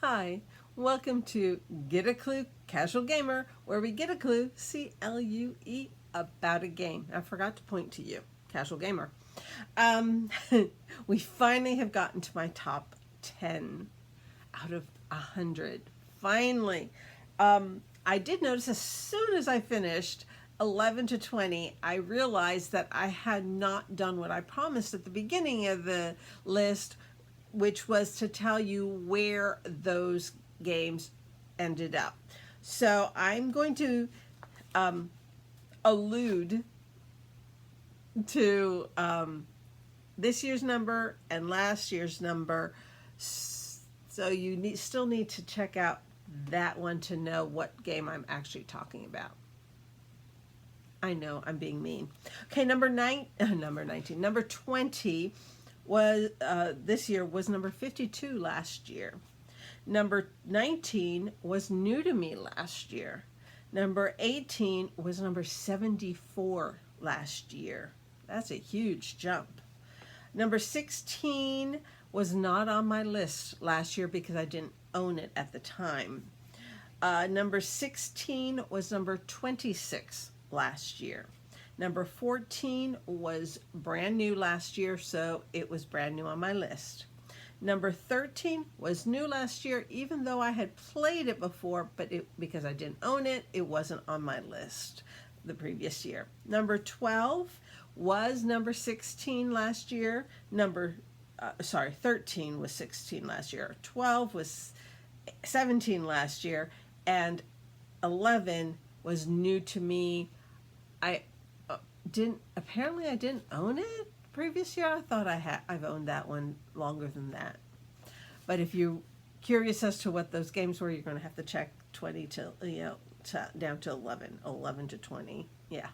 Hi, welcome to Get a Clue Casual Gamer, where we get a clue, C-L-U-E, about a game. I forgot to point to you, Casual Gamer. Um, we finally have gotten to my top 10 out of 100. Finally. I did notice as soon as I finished 11 to 20, I realized that I had not done what I promised at the beginning of the list, which was to tell you where those games ended up. So I'm going to allude to this year's number and last year's number. So you still need to check out that one to know what game I'm actually talking about. I know I'm being mean. Okay, number 19, number 20 was this year was number 52 last year. Number 19 was new to me last year. Number 18 was number 74 last year. That's a huge jump. Number 16 was not on my list last year because I didn't own it at the time. Number 16 was number 26 last year. Number 14 was brand new last year, so it was brand new on my list. Number 13 was new last year, even though I had played it before, but because I didn't own it, it wasn't on my list the previous year. Number 12 was number 16 last year. 13 was 16 last year. 12 was 17 last year, and 11 was new to me. I didn't own it previous year. I thought I've owned that one longer than that. But if you're curious as to what those games were, you're going to have to check 20 to down to 11 to 20. Yeah,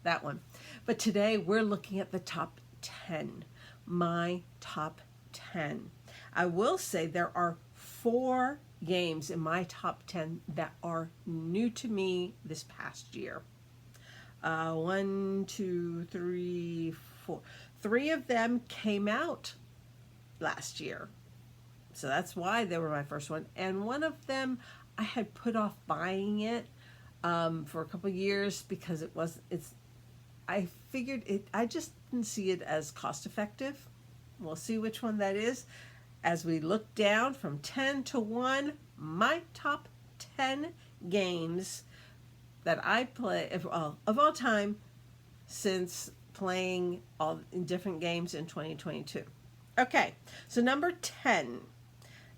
that one. But today we're looking at the top 10. My top 10. I will say there are 4 games in my top 10 that are new to me this past year. 1, 2, 3, 4. 3 of them came out last year. So that's why they were my first one. And one of them I had put off buying it for a couple years because I figured I just didn't see it as cost effective. We'll see which one that is as we look down from 10 to 1, my top 10 games that I play of all time since playing all different games in 2022. Okay, so number 10.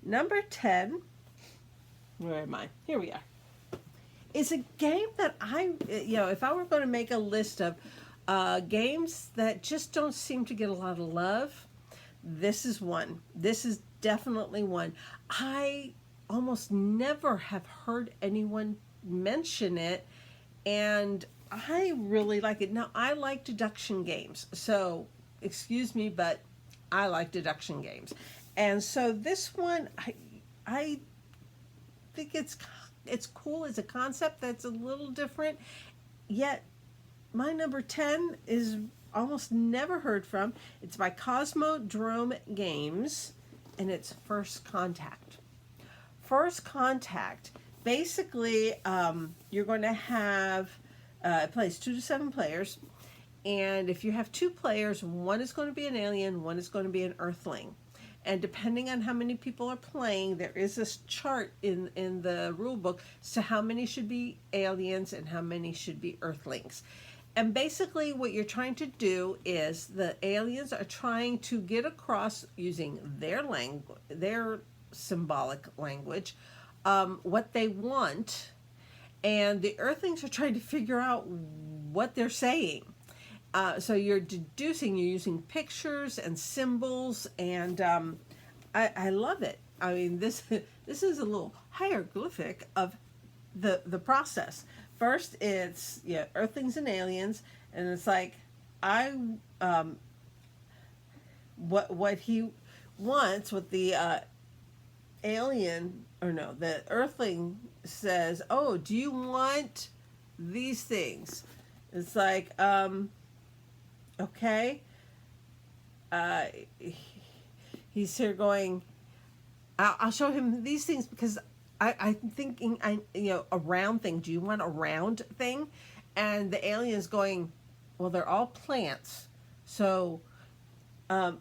Number 10, where am I? Here we are. Is a game that if I were going to make a list of games that just don't seem to get a lot of love, this is one. This is definitely one. I almost never have heard anyone mention it, and I really like it. Now, I like deduction games, so excuse me, but I like deduction games. And so this one, I think it's cool as a concept that's a little different, yet my number 10 is almost never heard from. It's by Cosmodrome Games, and it's First Contact. First Contact, basically, you're going to have, it plays 2 to 7 players, and if you have 2 players, one is going to be an alien, one is going to be an earthling. And depending on how many people are playing, there is this chart in the rule book as to how many should be aliens and how many should be earthlings. And basically what you're trying to do is the aliens are trying to get across using their language, their symbolic language, what they want, and the earthlings are trying to figure out what they're saying. So you're deducing, you're using pictures and symbols, and I love it. I mean, this is a little hieroglyphic of the process. First, it's earthlings and aliens, and it's like what he wants, what the alien, or no, the earthling says, oh, do you want these things? It's like, okay. He's here going, I'll show him these things because I'm thinking, a round thing. Do you want a round thing? And the alien's going, well, they're all plants. So, no,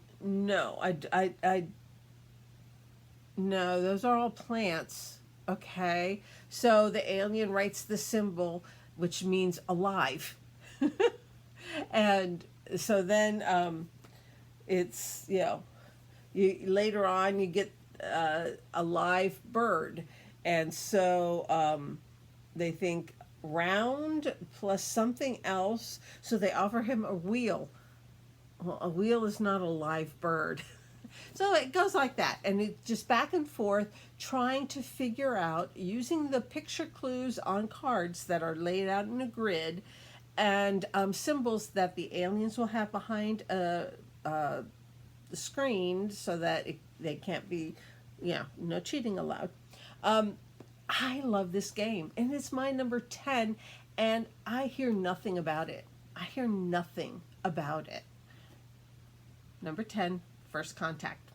no, those are all plants. Okay. So the alien writes the symbol, which means alive. And so then, it's, you later on you get a live bird, and so they think round plus something else, so they offer him a wheel. Well, a wheel is not a live bird. So it goes like that, and it's just back and forth trying to figure out using the picture clues on cards that are laid out in a grid, and symbols that the aliens will have behind the screen so that they can't be, no cheating allowed. I love this game, and it's my number 10, and I hear nothing about it. I hear nothing about it. Number 10, First Contact.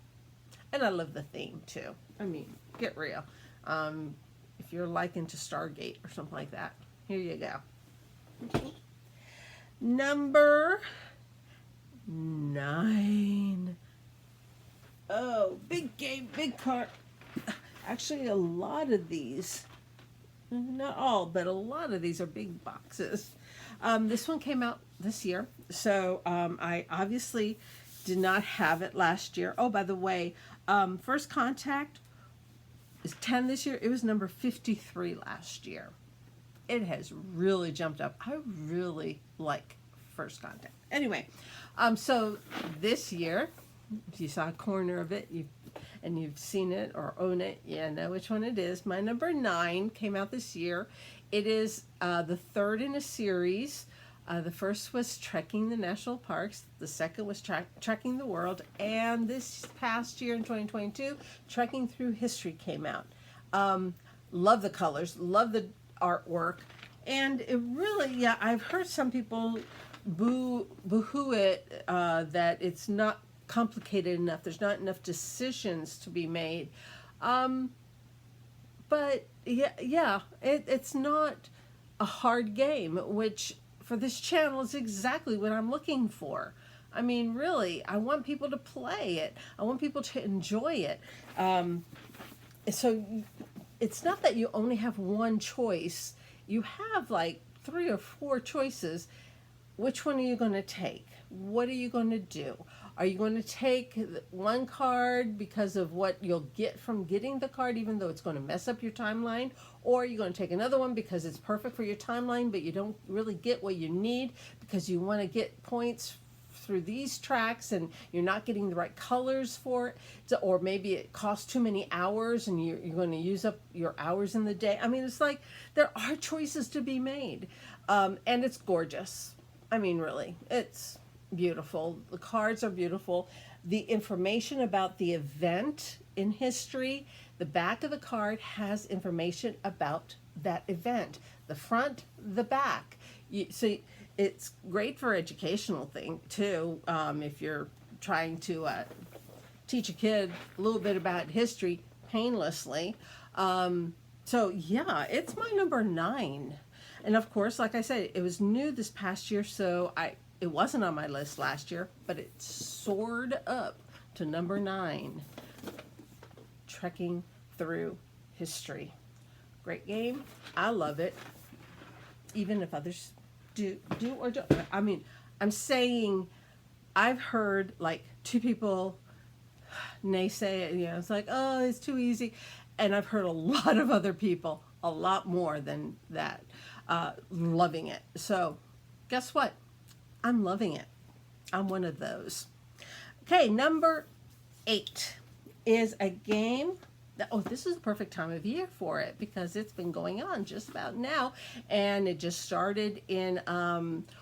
And I love the theme, too. I mean, get real. If you're like into Stargate or something like that, here you go. Number 9. Oh, big game, big card. Actually, a lot of these, not all, but a lot of these are big boxes. This one came out this year, so I obviously did not have it last year. Oh, by the way, First Contact is 10 this year. It was number 53 last year. It has really jumped up. I really like First Contact. Anyway, so this year, if you saw a corner of it, you've seen it or own it, you know which one it is. My number 9 came out this year. It is the third in a series. The first was Trekking the National Parks. The second was Trekking the World. And this past year in 2022, Trekking Through History came out. Love the colors, love the artwork. And it really, I've heard some people boo-hoo it, that it's not complicated enough. There's not enough decisions to be made. But it's not a hard game, which for this channel is exactly what I'm looking for. I mean, really, I want people to play it. I want people to enjoy it. So it's not that you only have one choice. You have like 3 or 4 choices. Which one are you going to take? What are you going to do? Are you going to take one card because of what you'll get from getting the card, even though it's going to mess up your timeline? Or are you going to take another one because it's perfect for your timeline, but you don't really get what you need because you want to get points through these tracks and you're not getting the right colors for it? So, or maybe it costs too many hours and you're going to use up your hours in the day. I mean, it's like there are choices to be made. And it's gorgeous. I mean, really, it's beautiful. The cards are beautiful. The information about the event in history, the back of the card has information about that event. The front, the back. So it's great for educational thing too. If you're trying to teach a kid a little bit about history painlessly. So yeah, it's my number 9. And of course, like I said, it was new this past year, so it wasn't on my list last year, but it soared up to number 9. Trekking Through History. Great game. I love it. Even if others do or don't. I mean, I'm saying I've heard like 2 people naysay it. It's like, oh, it's too easy. And I've heard a lot of other people, a lot more than that, loving it. So guess what? I'm loving it. I'm one of those. Okay, number 8 is a game that, this is the perfect time of year for it because it's been going on just about now, and it just started in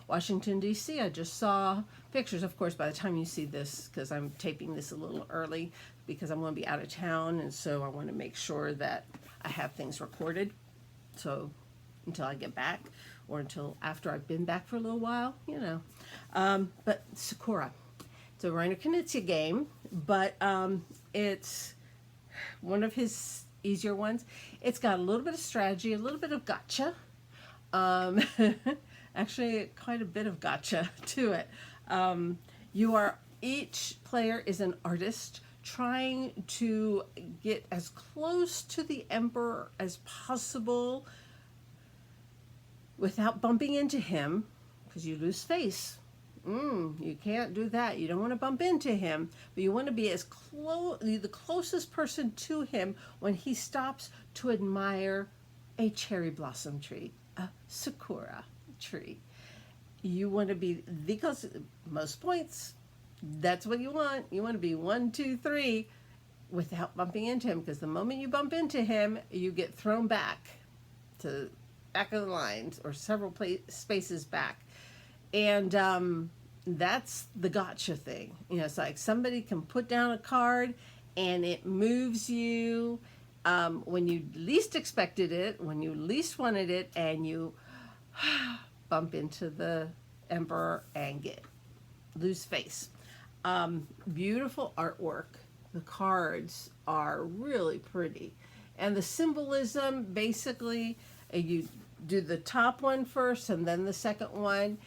Washington, D.C. I just saw pictures. Of course, by the time you see this, because I'm taping this a little early because I'm going to be out of town, and so I want to make sure that I have things recorded. So until I get back, or until after I've been back for a little while, But Sakura, it's a Reiner Knizia game, but it's one of his easier ones. It's got a little bit of strategy, a little bit of gotcha. Um, Actually, quite a bit of gotcha to it. You are Each player is an artist trying to get as close to the emperor as possible without bumping into him, because you lose face. You can't do that. You don't want to bump into him, but you want to be as close, the closest person to him when he stops to admire a cherry blossom tree, a Sakura tree. You want to be, because most points, that's what you want. You want to be 1, 2, 3 without bumping into him, because the moment you bump into him, you get thrown back to back of the lines or several spaces back. And that's the gotcha thing. You know, it's like somebody can put down a card and it moves you when you least expected it, when you least wanted it, and you bump into the emperor and lose face. Beautiful artwork. The cards are really pretty. And the symbolism, basically, you do the top one first and then the second one.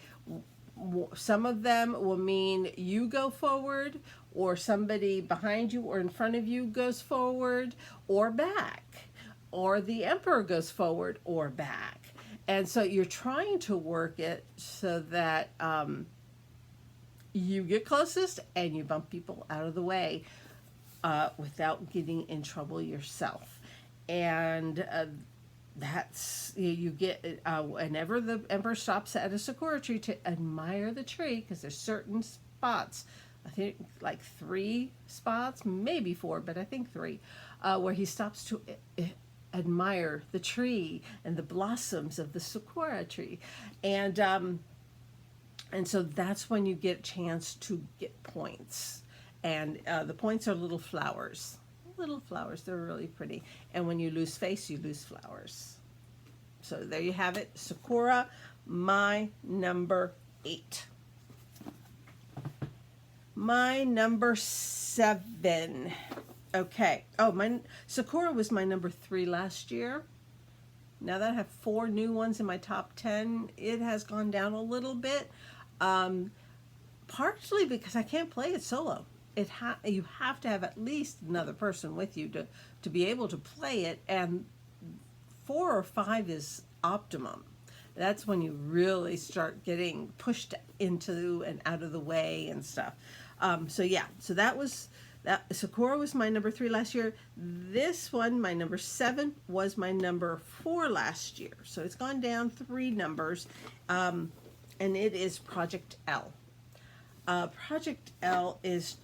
Some of them will mean you go forward, or somebody behind you or in front of you goes forward or back, or the emperor goes forward or back. And so you're trying to work it so that you get closest and you bump people out of the way without getting in trouble yourself. And that's, you get, whenever the emperor stops at a Sakura tree to admire the tree, because there's certain spots, I think like 3 spots, maybe 4, but I think 3, where he stops to admire the tree and the blossoms of the Sakura tree. And so that's when you get a chance to get points. And the points are little flowers. Little flowers, they're really pretty. And when you lose face, you lose flowers. So there you have it. Sakura, my number 8. My number 7. Okay. Oh, Sakura was my number 3 last year. Now that I have 4 new ones in my top 10, it has gone down a little bit. Partially because I can't play it solo. You have to have at least another person with you to be able to play it, and 4 or 5 is optimum. That's when you really start getting pushed into and out of the way and stuff. So that Sakura was my number 3 last year. This one, my number 7, was my number 4 last year. So it's gone down 3 numbers, and it is Project L. Project L is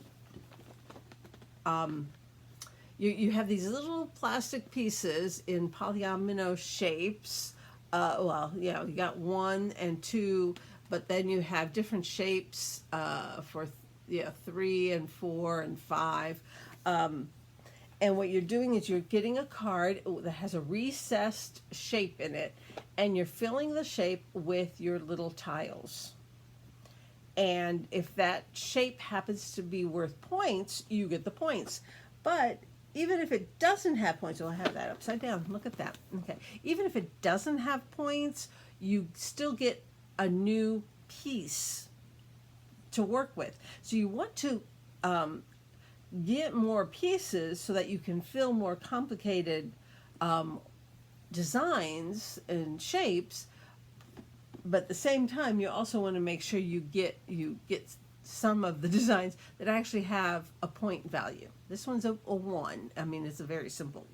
you have these little plastic pieces in polyomino shapes. You got 1 and 2, but then you have different shapes for 3 and 4 and 5. And what you're doing is you're getting a card that has a recessed shape in it, and you're filling the shape with your little tiles. And if that shape happens to be worth points, you get the points. But even if it doesn't have points, I have that upside down. Look at that. Okay. Even if it doesn't have points, you still get a new piece to work with. So you want to get more pieces so that you can fill more complicated designs and shapes. But at the same time, you also want to make sure you get some of the designs that actually have a point value. This one's a 1. I mean, it's a very simple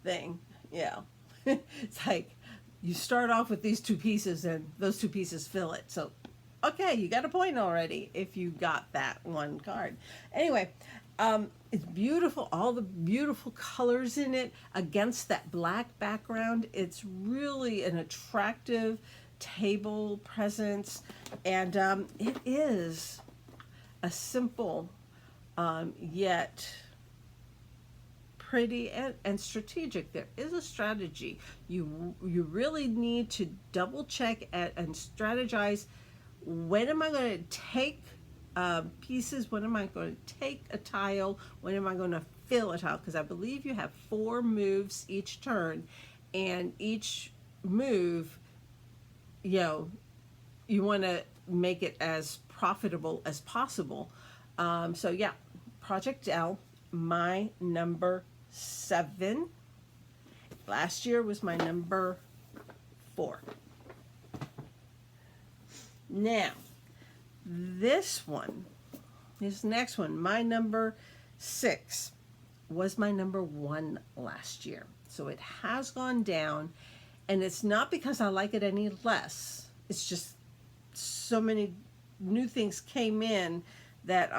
thing. Yeah. It's like you start off with these 2 pieces and those 2 pieces fill it. So, okay, you got a point already if you got that 1 card. Anyway, it's beautiful. All the beautiful colors in it against that black background. It's really an attractive table presence, and it is a simple yet pretty and strategic. There is a strategy. You really need to double check and strategize. When am I going to take pieces? When am I going to take a tile? When am I going to fill a tile, because I believe you have 4 moves each turn, and each move, you know, you want to make it as profitable as possible. So yeah, Project L, my number 7. Last year was my number 4. Now, this next one, my number 6, was my number 1 last year. So it has gone down, and it's not because I like it any less. It's just so many new things came in that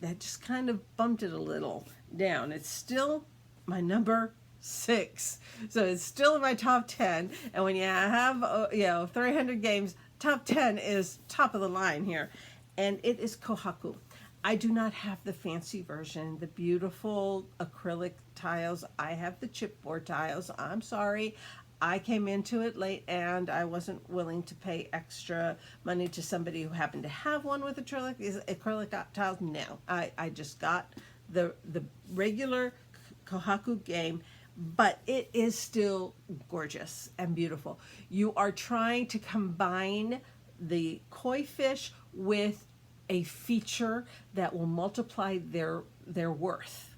that just kind of bumped it a little down. It's still my number 6, so it's still in my top 10. And when you have 300 games, top 10 is top of the line here, and it is Kohaku. I do not have the fancy version, the beautiful acrylic tiles. I have the chipboard tiles. I'm sorry. I came into it late, and I wasn't willing to pay extra money to somebody who happened to have one with acrylic tiles. No, I just got the regular Kohaku game, but it is still gorgeous and beautiful. You are trying to combine the koi fish with a feature that will multiply their worth.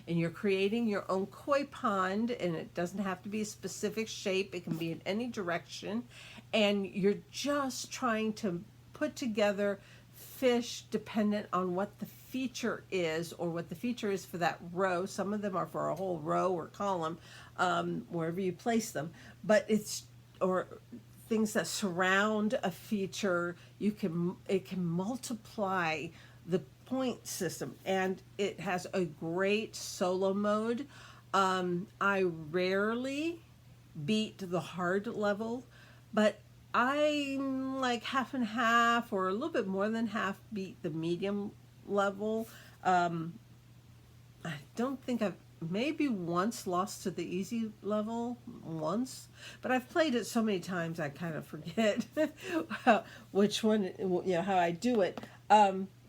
And you're creating your own koi pond, and it doesn't have to be a specific shape. It can be in any direction. And you're just trying to put together fish dependent on what the feature is, or what the feature is for that row. Some of them are for a whole row or column, wherever you place them. But or things that surround a feature, it can multiply the point system, and it has a great solo mode. I rarely beat the hard level, but I'm like half and half, or a little bit more than half beat the medium level. I don't think I've maybe once lost to the easy level once, but I've played it so many times I kind of forget which one, how I do it.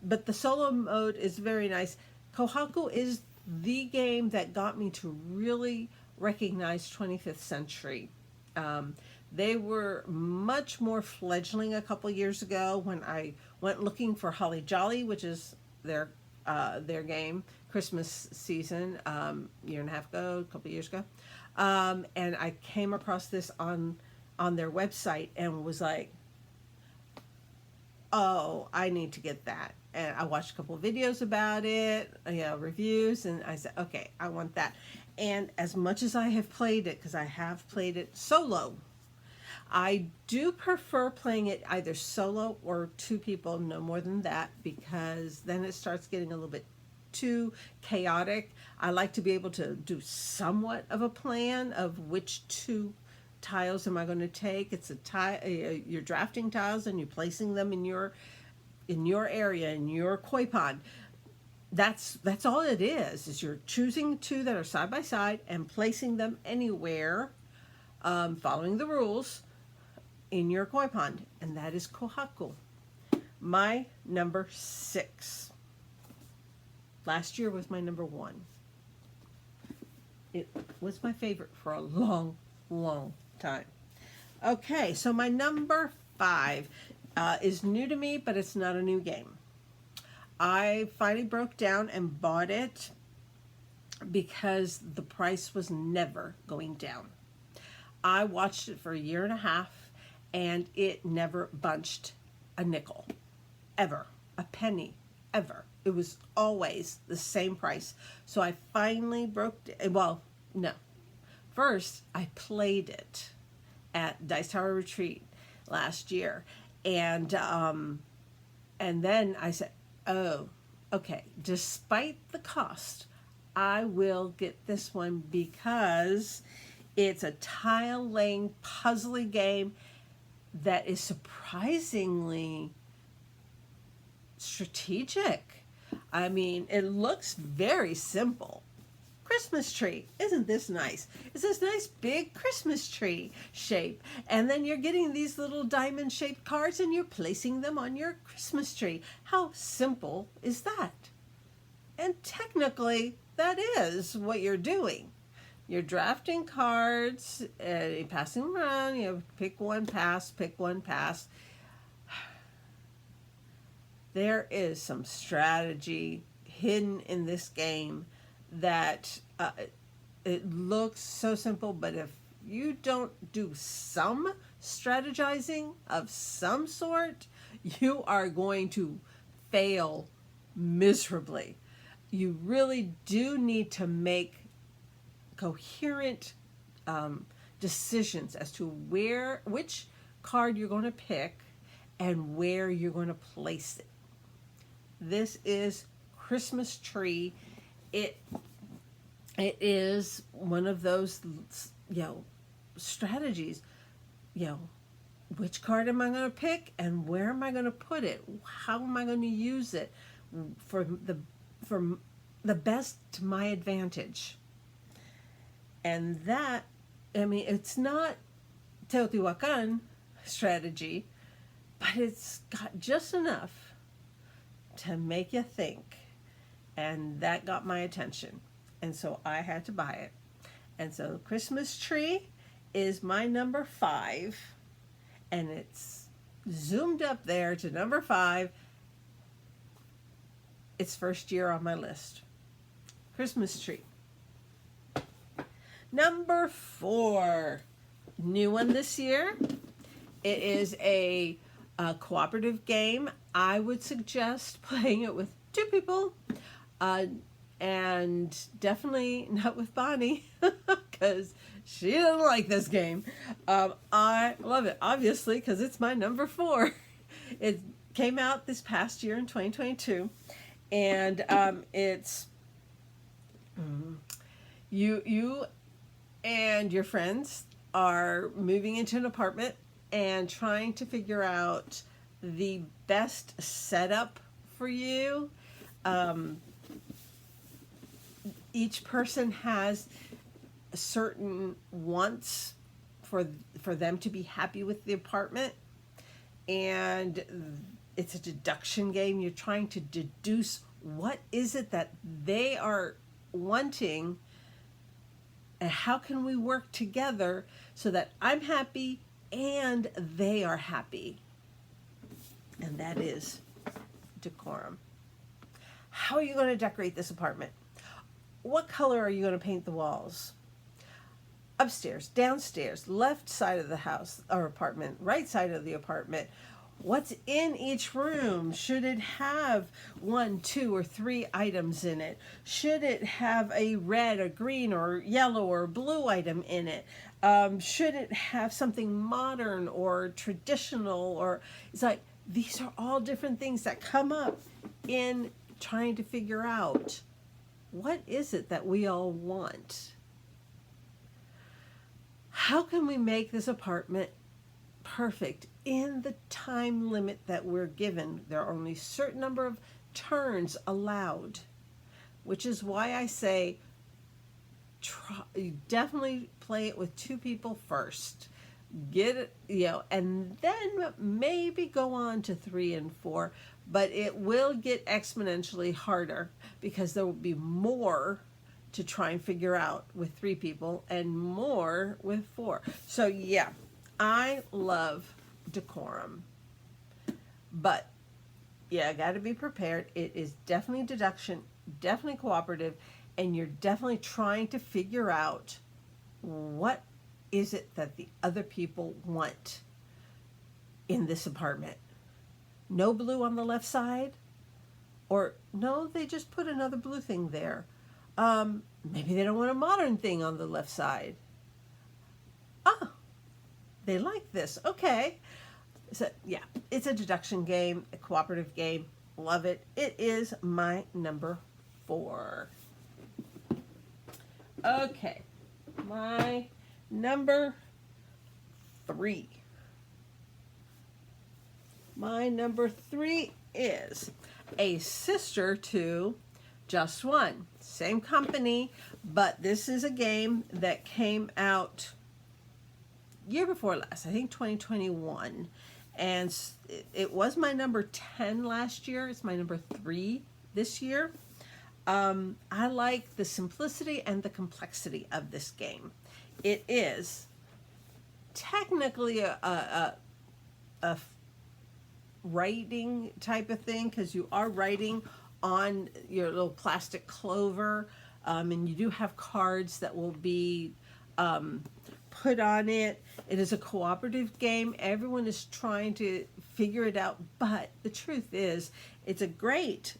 But the solo mode is very nice. Kohaku is the game that got me to really recognize 25th Century. They were much more fledgling a couple years ago when I went looking for Holly Jolly, which is their game, Christmas season, year and a half ago, a couple years ago. And I came across this on their website and was like, oh, I need to get that. And I watched a couple of videos about it, reviews, and I said, okay, I want that. And as much as I have played it, because I have played it solo, I do prefer playing it either solo or 2 people, no more than that, because then it starts getting a little bit too chaotic. I like to be able to do somewhat of a plan of which 2 tiles am I going to take. It's you're drafting tiles and you're placing them in your area, in your koi pond. That's all it is you're choosing 2 that are side by side and placing them anywhere, following the rules in your koi pond, and that is Kohaku, my number 6. Last year was my number 1. It was my favorite for a long, long time. Okay, so my number 5 is new to me, but it's not a new game. I finally broke down and bought it because the price was never going down. I watched it for a year and a half, and it never bunched a nickel, ever, a penny, ever. It was always the same price. So I finally first I played it at Dice Tower Retreat last year, and then I said, oh, okay, despite the cost, I will get this one because it's a tile laying puzzly game that is surprisingly strategic. I mean, it looks very simple. Christmas tree. Isn't this nice? It's this nice big Christmas tree shape. And then you're getting these little diamond shaped cards and you're placing them on your Christmas tree. How simple is that? And technically, that is what you're doing. You're drafting cards, passing them around, pick one, pass, pick one, pass. There is some strategy hidden in this game that it looks so simple, but if you don't do some strategizing of some sort, you are going to fail miserably. You really do need to make coherent decisions as to which card you're going to pick and where you're going to place it. This is Christmas Tree. It is one of those, strategies. Which card am I going to pick and where am I going to put it? How am I going to use it for the best to my advantage? And that, it's not Teotihuacan strategy, but it's got just enough to make you think. And that got my attention. And so I had to buy it. And so Christmas Tree is my number 5. And it's zoomed up there to number 5. It's first year on my list. Christmas Tree. Number 4. New one this year. It is a cooperative game. I would suggest playing it with 2 people. And definitely not with Bonnie, because she doesn't like this game. I love it, obviously, because it's my number 4. It came out this past year in 2022, and it's you and your friends are moving into an apartment and trying to figure out the best setup for you. Each person has certain wants for them to be happy with the apartment, and it's a deduction game. You're trying to deduce what is it that they are wanting, and how can we work together so that I'm happy and they are happy. And that is decorum. How are you going to decorate this apartment? What color are you going to paint the walls? Upstairs, downstairs, left side of the house or apartment, right side of the apartment. What's in each room? Should it have 1, 2, or 3 items in it? Should it have a red or green or yellow or blue item in it? Should it have something modern or traditional? Or it's like, these are all different things that come up in trying to figure out what is it that we all want. How can we make this apartment perfect in the time limit that we're given? There are only a certain number of turns allowed, which is why I say definitely play it with 2 people first. Get it, and then maybe go on to 3 and 4, but it will get exponentially harder because there will be more to try and figure out with 3 people and more with 4. So yeah, I love decorum, but yeah, I got to be prepared. It is definitely deduction, definitely cooperative, and you're definitely trying to figure out what is it that the other people want in this apartment. No blue on the left side? Or no, they just put another blue thing there. Maybe they don't want a modern thing on the left side. Ah, they like this. Okay. So yeah, it's a deduction game, a cooperative game. Love it. It is my number 4. Okay. My number 3. My number 3 is a sister to Just One. Same company, but this is a game that came out year before last, I think 2021. And it was my number 10 last year. It's my number 3 this year. I like the simplicity and the complexity of this game. It is technically a writing type of thing, because you are writing on your little plastic clover, and you do have cards that will be put on it. It is a cooperative game. Everyone is trying to figure it out, but the truth is, it's a great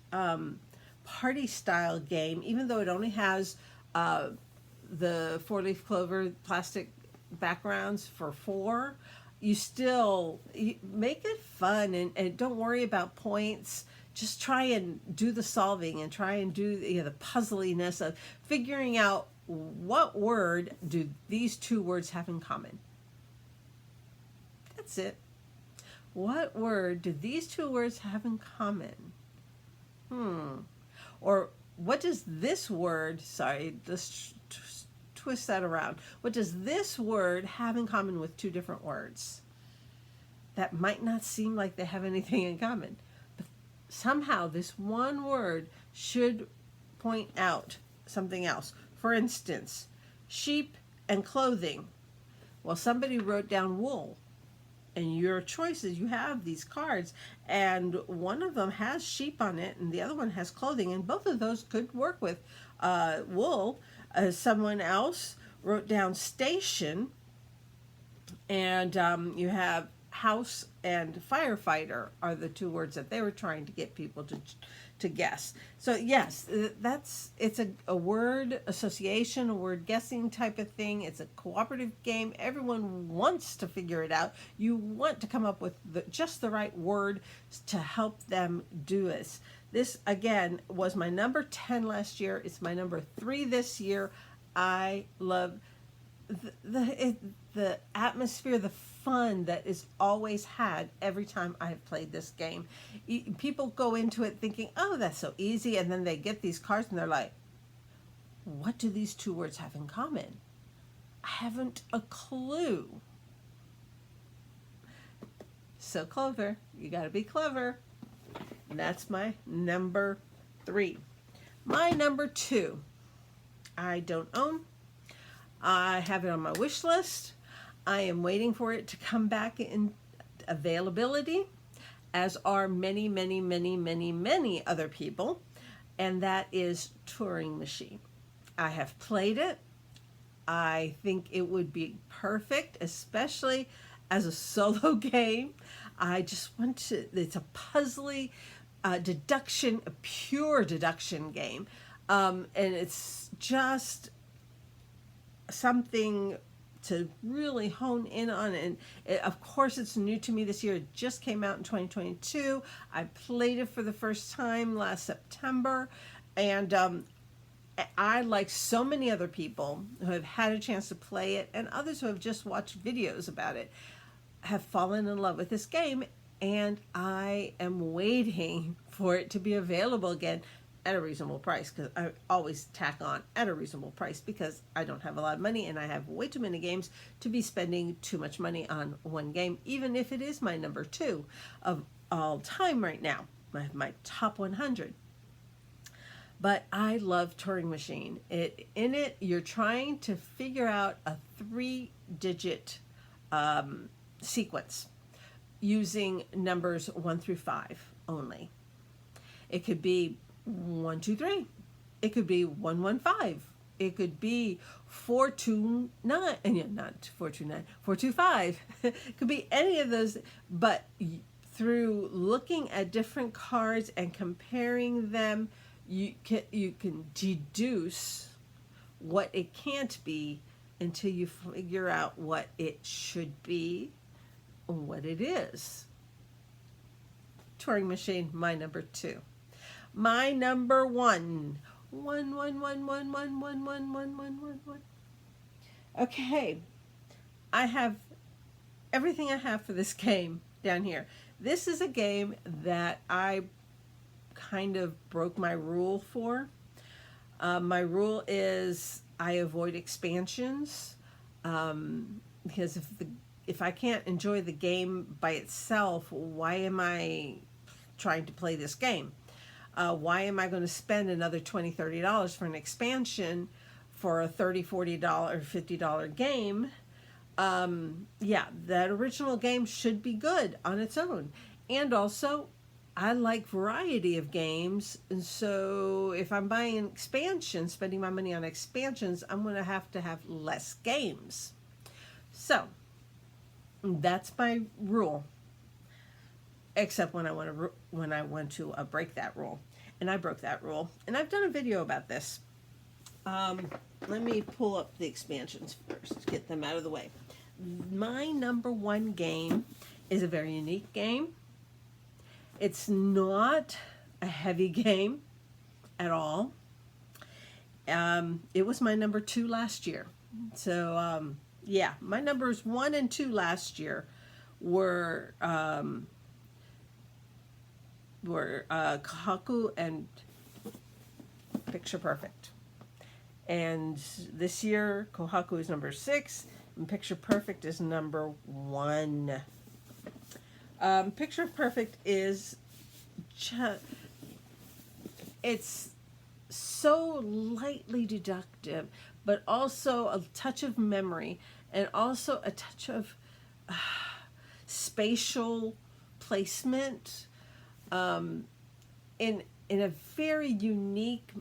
party style game, even though it only has the 4-leaf clover plastic backgrounds for 4. You make it fun, and don't worry about points. Just try and do the solving, and try and do the puzzliness of figuring out what word do these 2 words have in common. That's it. What word do these 2 words have in common? Or what does this word, let's twist that around. What does this word have in common with 2 different words that might not seem like they have anything in common? But somehow this one word should point out something else. For instance, sheep and clothing. Well, somebody wrote down wool. And your choices, you have these cards, and one of them has sheep on it and the other one has clothing, and both of those could work with wool. Someone else wrote down station, and you have house and firefighter are the 2 words that they were trying to get people to guess. So yes, it's a word association, a word guessing type of thing. It's a cooperative game. Everyone wants to figure it out. You want to come up with just the right word to help them do this. This again was my number 10 last year. It's my number 3 this year. I love the atmosphere, the fun that is always had every time I have played this game. People go into it thinking, oh, that's so easy, and then they get these cards and they're like, what do these 2 words have in common? I haven't a clue. So clever. You got to be clever. And that's my number 3. My number 2, I don't own. I have it on my wish list. I am waiting for it to come back in availability, as are many, many, many, many, many other people, and that is Turing Machine. I have played it. I think it would be perfect, especially as a solo game. I just want to, it's a puzzly deduction, a pure deduction game. And it's just something to really hone in on. And of course, it's new to me this year. It just came out in 2022. I played it for the first time last September. And I, like so many other people who have had a chance to play it, and others who have just watched videos about it, have fallen in love with this game. And I am waiting for it to be available again at a reasonable price, because I always tack on at a reasonable price, because I don't have a lot of money and I have way too many games to be spending too much money on one game, even if it is my number 2 of all time right now, my top 100. But I love Turing Machine. In it, you're trying to figure out a 3-digit sequence using numbers 1 through 5 only. It could be 1, 2, 3. It could be 1, 1, 5. It could be 4, 2, 9. And yeah, not 4, 2, 9. 4, 2, 5. It could be any of those. But through looking at different cards and comparing them, you can deduce what it can't be until you figure out what it should be and what it is. Turing Machine, my number 2. My number 1. 1, 1, 1, 1, 1, 1, 1, 1, 1, 1, 1. Okay, I have everything I have for this game down here. This is a game that I kind of broke my rule for. My rule is I avoid expansions, because if I can't enjoy the game by itself, why am I trying to play this game? Why am I going to spend another $20, $30 for an expansion for a $30, $40, $50 game? Yeah, that original game should be good on its own. And also, I like variety of games, and so if I'm buying expansions, spending my money on expansions, I'm going to have less games. So, that's my rule. Except when I want to break that rule. And I broke that rule. And I've done a video about this. Let me pull up the expansions first, get them out of the way. My number one game is a very unique game. It's not a heavy game at all. It was my number 2 last year. So, yeah, my numbers 1 and 2 last year were Kohaku and Picture Perfect. And this year, Kohaku is number 6, and Picture Perfect is number 1. Picture Perfect is it's so lightly deductive, but also a touch of memory, and also a touch of spatial placement, in a very unique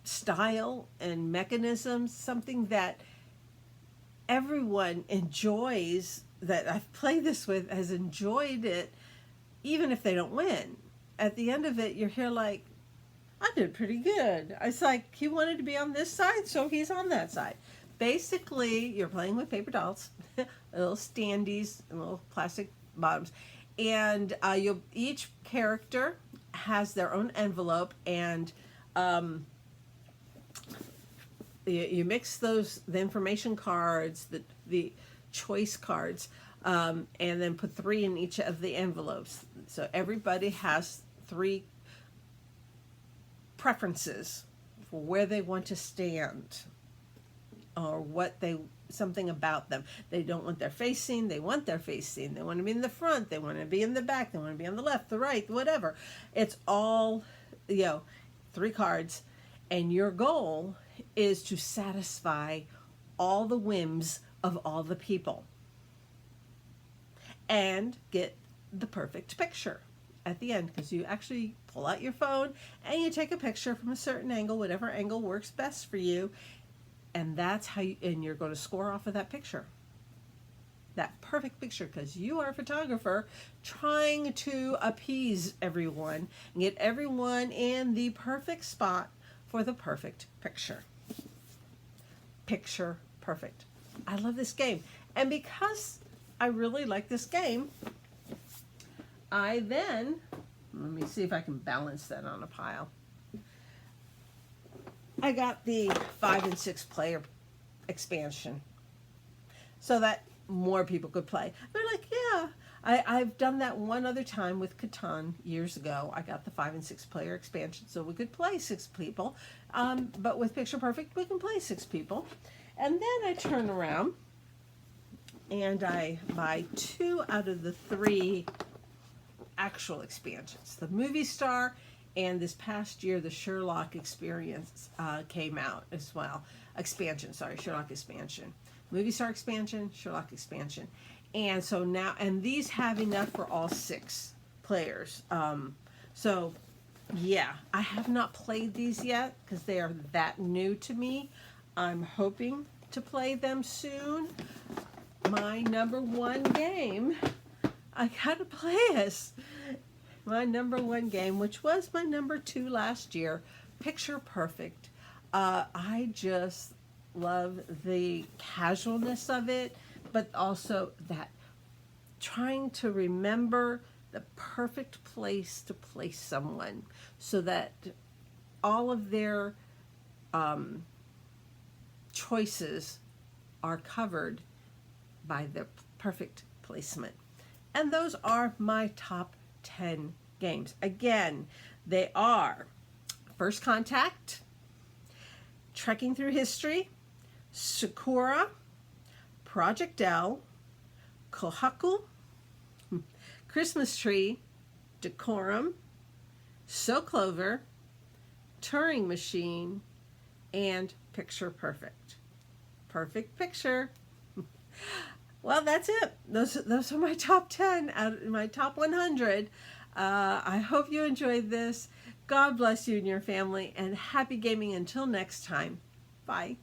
style and mechanism, something that everyone enjoys, that I've played this with has enjoyed it, even if they don't win. At the end of it, you're here like, I did pretty good. It's like he wanted to be on this side, so he's on that side. Basically, you're playing with paper dolls, little standees and little plastic bottoms, and each character has their own envelope, and you mix the information cards, the choice cards, and then put 3 in each of the envelopes. So everybody has 3 preferences for where they want to stand, or something about them. They don't want their face seen, they want their face seen. They want to be in the front, they want to be in the back, they want to be on the left, the right, whatever. It's all, 3 cards, and your goal is to satisfy all the whims of all the people and get the perfect picture at the end, because you actually pull out your phone and you take a picture from a certain angle, whatever angle works best for you, and that's how and you're going to score off of that picture, that perfect picture, because you are a photographer trying to appease everyone and get everyone in the perfect spot for the perfect picture. Picture Perfect. I love this game. And because I really like this game, let me see if I can balance that on a pile. I got the 5 and 6 player expansion so that more people could play. They're like, yeah, I've done that one other time with Catan years ago. I got the 5 and 6 player expansion so we could play 6 people. But with Picture Perfect, we can play 6 people. And then I turn around and I buy 2 out of the 3 actual expansions. The Movie Star, and this past year the Sherlock experience came out as well. Sherlock expansion. Movie Star expansion, Sherlock expansion. And so now, and these have enough for all 6 players. So yeah, I have not played these yet because they are that new to me. I'm hoping to play them soon. My number 1 game, I gotta play this. My number 1 game, which was my number 2 last year, Picture Perfect. I just love the casualness of it, but also that trying to remember the perfect place to place someone so that all of their choices are covered by the perfect placement. And those are my top 10 games. Again, they are First Contact, Trekking Through History, Sakura, Project L, Kohaku, Christmas Tree, Decorum, So Clover, Turing Machine, and Picture Perfect. Perfect Picture. Well, that's it. Those are my top 10 out of my top 100. I hope you enjoyed this. God bless you and your family, and happy gaming until next time. Bye.